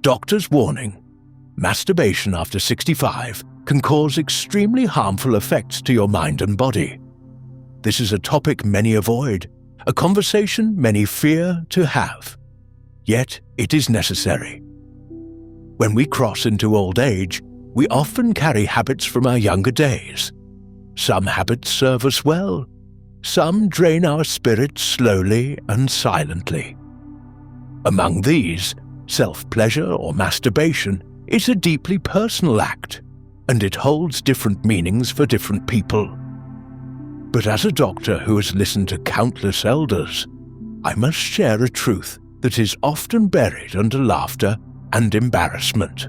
doctor's warning: masturbation after 65 can cause extremely harmful effects to your mind and body. This is a topic many avoid, a conversation many fear to have. Yet it is necessary. When we cross into old age, we often carry habits from our younger days. Some habits serve us well. Some drain our spirits slowly and silently. Among these, self-pleasure or masturbation is a deeply personal act, and it holds different meanings for different people. But as a doctor who has listened to countless elders, I must share a truth that is often buried under laughter and embarrassment.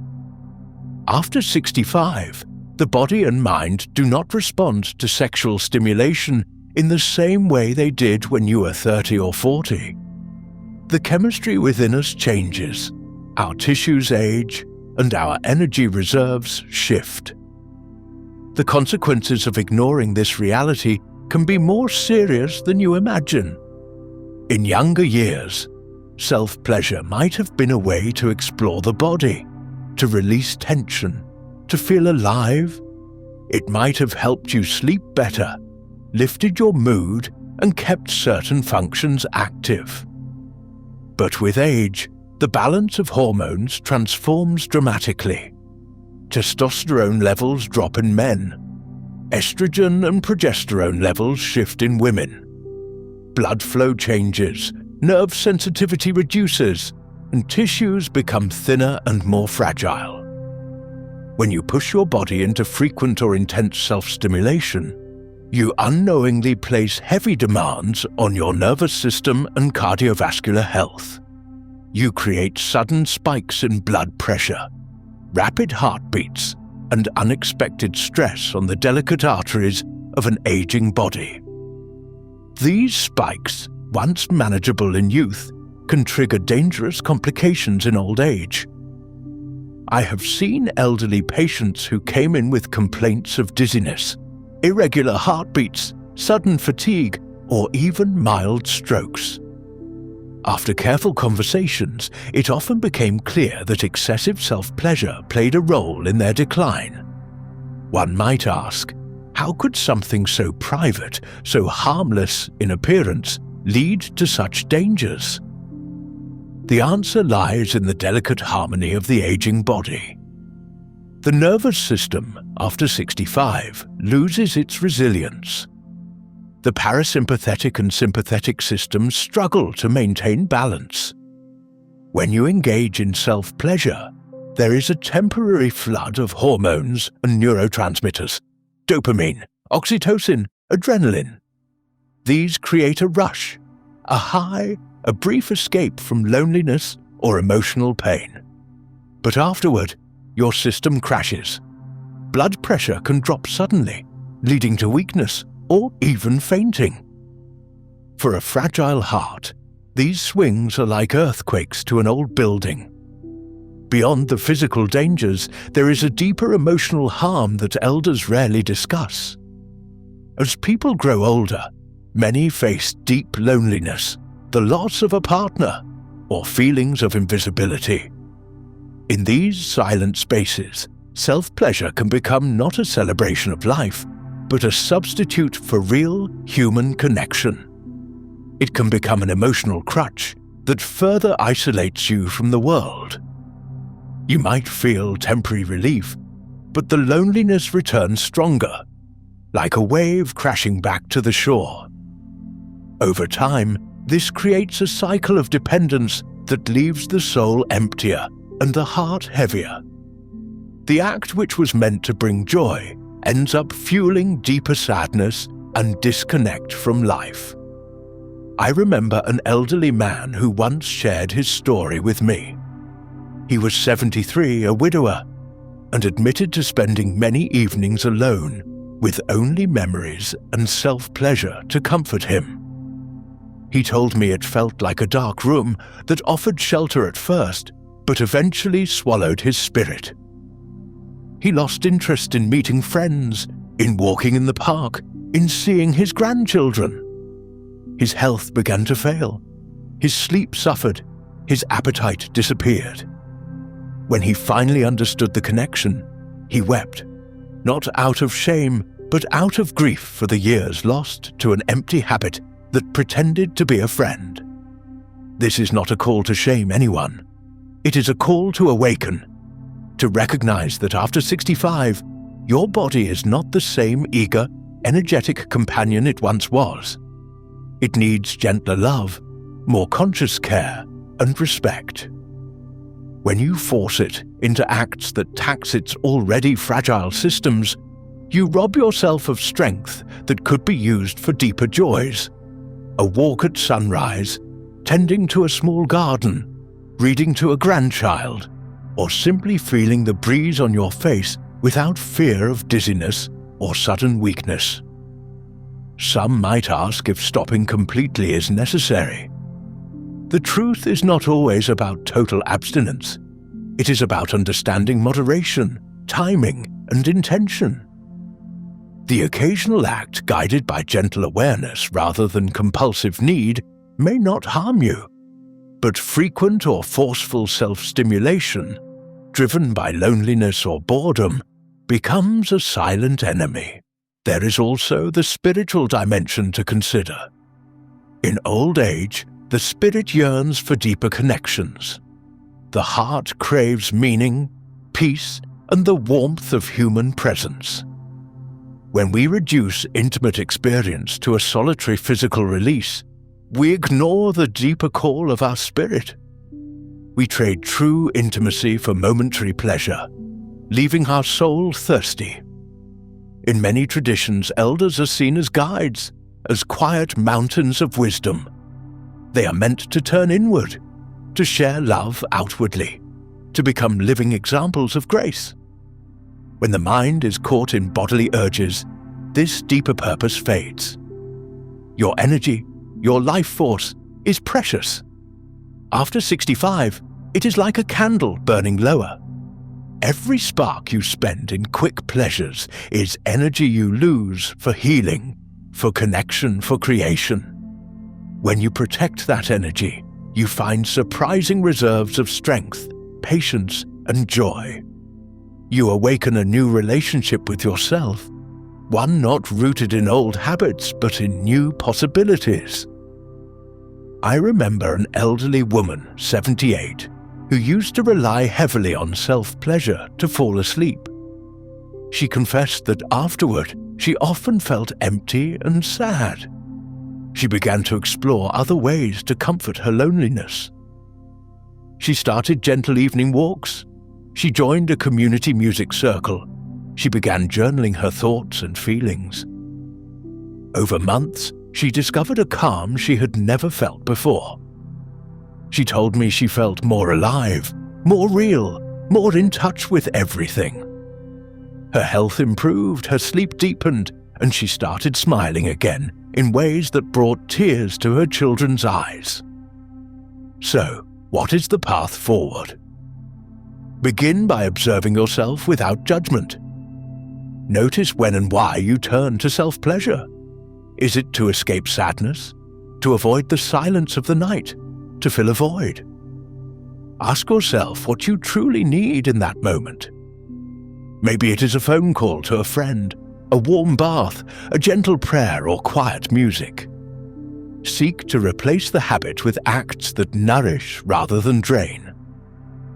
After 65, the body and mind do not respond to sexual stimulation in the same way they did when you were 30 or 40. The chemistry within us changes, our tissues age, and our energy reserves shift. The consequences of ignoring this reality can be more serious than you imagine. In younger years, self-pleasure might have been a way to explore the body, to release tension, to feel alive. It might have helped you sleep better, lifted your mood, and kept certain functions active. But with age, the balance of hormones transforms dramatically. Testosterone levels drop in men. Estrogen and progesterone levels shift in women. Blood flow changes, nerve sensitivity reduces, and tissues become thinner and more fragile. When you push your body into frequent or intense self-stimulation, you unknowingly place heavy demands on your nervous system and cardiovascular health. You create sudden spikes in blood pressure, rapid heartbeats, and unexpected stress on the delicate arteries of an aging body. These spikes, once manageable in youth, can trigger dangerous complications in old age. I have seen elderly patients who came in with complaints of dizziness, irregular heartbeats, sudden fatigue, or even mild strokes. After careful conversations, it often became clear that excessive self-pleasure played a role in their decline. One might ask, how could something so private, so harmless in appearance, lead to such dangers? The answer lies in the delicate harmony of the aging body. The nervous system, after 65, loses its resilience. The parasympathetic and sympathetic systems struggle to maintain balance. When you engage in self-pleasure, there is a temporary flood of hormones and neurotransmitters: dopamine, oxytocin, adrenaline. These create a rush, a high, a brief escape from loneliness or emotional pain. But afterward, your system crashes. Blood pressure can drop suddenly, leading to weakness or even fainting. For a fragile heart, these swings are like earthquakes to an old building. Beyond the physical dangers, there is a deeper emotional harm that elders rarely discuss. As people grow older, many face deep loneliness, the loss of a partner, or feelings of invisibility. In these silent spaces, self-pleasure can become not a celebration of life, but a substitute for real human connection. It can become an emotional crutch that further isolates you from the world. You might feel temporary relief, but the loneliness returns stronger, like a wave crashing back to the shore. Over time, this creates a cycle of dependence that leaves the soul emptier and the heart heavier. The act which was meant to bring joy ends up fueling deeper sadness and disconnect from life. I remember an elderly man who once shared his story with me. He was 73, a widower, and admitted to spending many evenings alone, with only memories and self-pleasure to comfort him. He told me it felt like a dark room that offered shelter at first, but eventually swallowed his spirit. He lost interest in meeting friends, in walking in the park, in seeing his grandchildren. His health began to fail. His sleep suffered. His appetite disappeared. When he finally understood the connection, he wept, not out of shame, but out of grief for the years lost to an empty habit that pretended to be a friend. This is not a call to shame anyone. It is a call to awaken, to recognize that after 65, your body is not the same eager, energetic companion it once was. It needs gentler love, more conscious care, and respect. When you force it into acts that tax its already fragile systems, you rob yourself of strength that could be used for deeper joys. A walk at sunrise, tending to a small garden, reading to a grandchild, or simply feeling the breeze on your face without fear of dizziness or sudden weakness. Some might ask if stopping completely is necessary. The truth is not always about total abstinence. It is about understanding moderation, timing, and intention. The occasional act guided by gentle awareness rather than compulsive need may not harm you, but frequent or forceful self-stimulation, driven by loneliness or boredom, becomes a silent enemy. There is also the spiritual dimension to consider. In old age, the spirit yearns for deeper connections. The heart craves meaning, peace, and the warmth of human presence. When we reduce intimate experience to a solitary physical release, we ignore the deeper call of our spirit. We trade true intimacy for momentary pleasure, leaving our soul thirsty. In many traditions, elders are seen as guides, as quiet mountains of wisdom. They are meant to turn inward, to share love outwardly, to become living examples of grace. When the mind is caught in bodily urges, this deeper purpose fades. Your energy, your life force, is precious. After 65, it is like a candle burning lower. Every spark you spend in quick pleasures is energy you lose for healing, for connection, for creation. When you protect that energy, you find surprising reserves of strength, patience, and joy. You awaken a new relationship with yourself, one not rooted in old habits but in new possibilities. I remember an elderly woman, 78, who used to rely heavily on self-pleasure to fall asleep. She confessed that afterward she often felt empty and sad. She began to explore other ways to comfort her loneliness. She started gentle evening walks. She joined a community music circle. She began journaling her thoughts and feelings. Over months, she discovered a calm she had never felt before. She told me she felt more alive, more real, more in touch with everything. Her health improved, her sleep deepened, and she started smiling again in ways that brought tears to her children's eyes. So, what is the path forward? Begin by observing yourself without judgment. Notice when and why you turn to self-pleasure. Is it to escape sadness? To avoid the silence of the night? To fill a void? Ask yourself what you truly need in that moment. Maybe it is a phone call to a friend, a warm bath, a gentle prayer, or quiet music. Seek to replace the habit with acts that nourish rather than drain.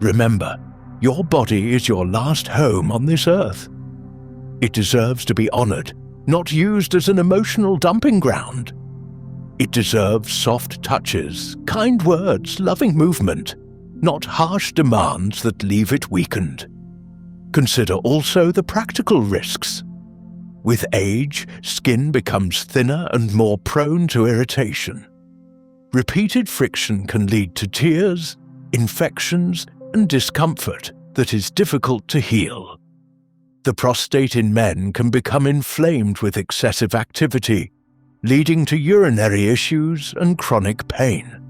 Remember, your body is your last home on this earth. It deserves to be honored, not used as an emotional dumping ground. It deserves soft touches, kind words, loving movement, not harsh demands that leave it weakened. Consider also the practical risks. With age, skin becomes thinner and more prone to irritation. Repeated friction can lead to tears, infections, and discomfort that is difficult to heal. The prostate in men can become inflamed with excessive activity, leading to urinary issues and chronic pain.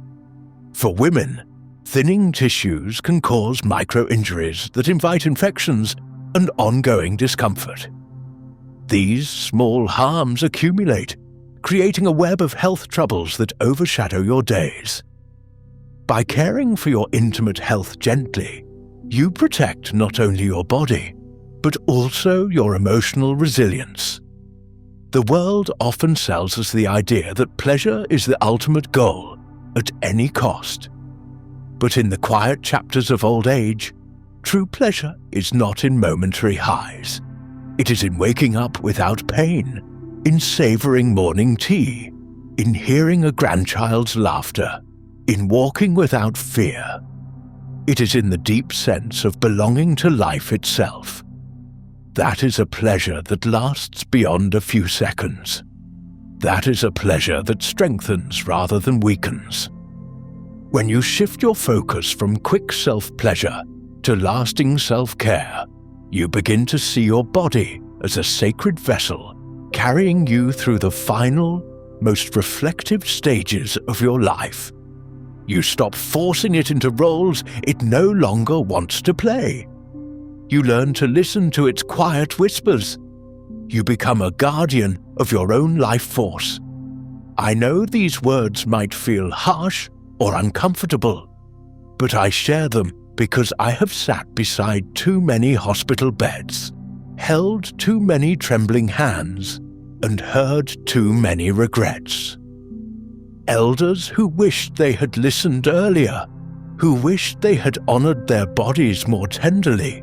For women, thinning tissues can cause micro-injuries that invite infections and ongoing discomfort. These small harms accumulate, creating a web of health troubles that overshadow your days. By caring for your intimate health gently, You protect not only your body, but also your emotional resilience. The world often sells us the idea that pleasure is the ultimate goal at any cost. But in the quiet chapters of old age, true pleasure is not in momentary highs. It is in waking up without pain, in savouring morning tea, in hearing a grandchild's laughter, in walking without fear. It is in the deep sense of belonging to life itself. That is a pleasure that lasts beyond a few seconds. That is a pleasure that strengthens rather than weakens. When you shift your focus from quick self-pleasure to lasting self-care, you begin to see your body as a sacred vessel carrying you through the final, most reflective stages of your life. You stop forcing it into roles it no longer wants to play. You learn to listen to its quiet whispers. You become a guardian of your own life force. I know these words might feel harsh or uncomfortable, but I share them because I have sat beside too many hospital beds, held too many trembling hands, and heard too many regrets. Elders who wished they had listened earlier, who wished they had honored their bodies more tenderly,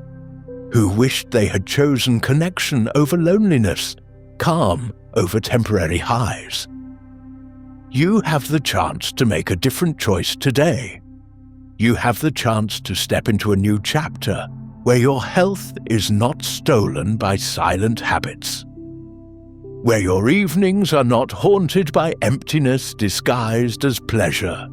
who wished they had chosen connection over loneliness, calm over temporary highs. You have the chance to make a different choice today. You have the chance to step into a new chapter where your health is not stolen by silent habits, where your evenings are not haunted by emptiness disguised as pleasure,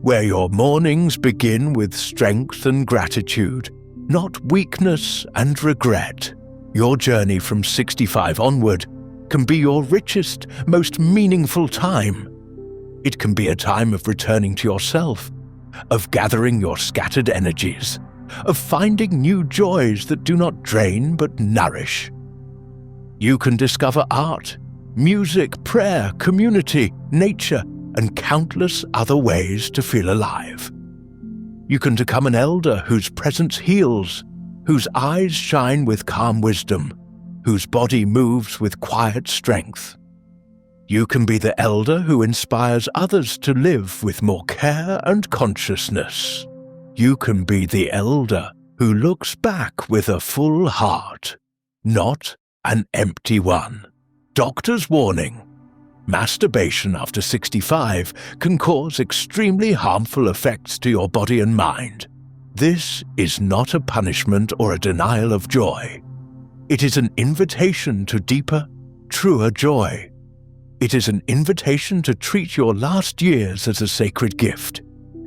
where your mornings begin with strength and gratitude, not weakness and regret. Your journey from 65 onward can be your richest, most meaningful time. It can be a time of returning to yourself, of gathering your scattered energies, of finding new joys that do not drain but nourish. You can discover art, music, prayer, community, nature, and countless other ways to feel alive. You can become an elder whose presence heals, whose eyes shine with calm wisdom, whose body moves with quiet strength. You can be the elder who inspires others to live with more care and consciousness. You can be the elder who looks back with a full heart, not an empty one. Doctor's warning: masturbation after 65 can cause extremely harmful effects to your body and mind. This is not a punishment or a denial of joy. It is an invitation to deeper, truer joy. It is an invitation to treat your last years as a sacred gift,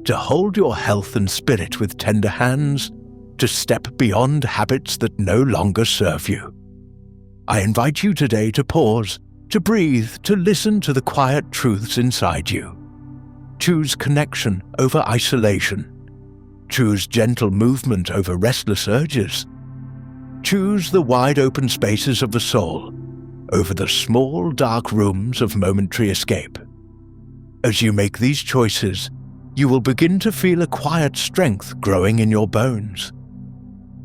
to hold your health and spirit with tender hands, to step beyond habits that no longer serve you. I invite you today to pause, to breathe, to listen to the quiet truths inside you. Choose connection over isolation. Choose gentle movement over restless urges. Choose the wide open spaces of the soul over the small dark rooms of momentary escape. As you make these choices, you will begin to feel a quiet strength growing in your bones.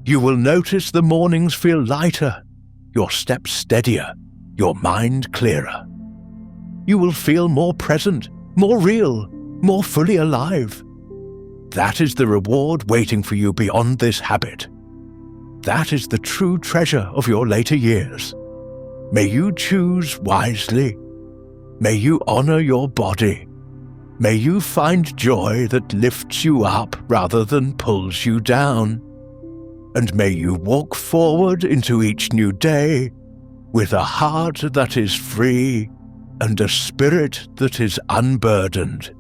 You will notice the mornings feel lighter, your steps steadier, your mind clearer. You will feel more present, more real, more fully alive. That is the reward waiting for you beyond this habit. That is the true treasure of your later years. May you choose wisely. May you honor your body. May you find joy that lifts you up rather than pulls you down. And may you walk forward into each new day with a heart that is free and a spirit that is unburdened.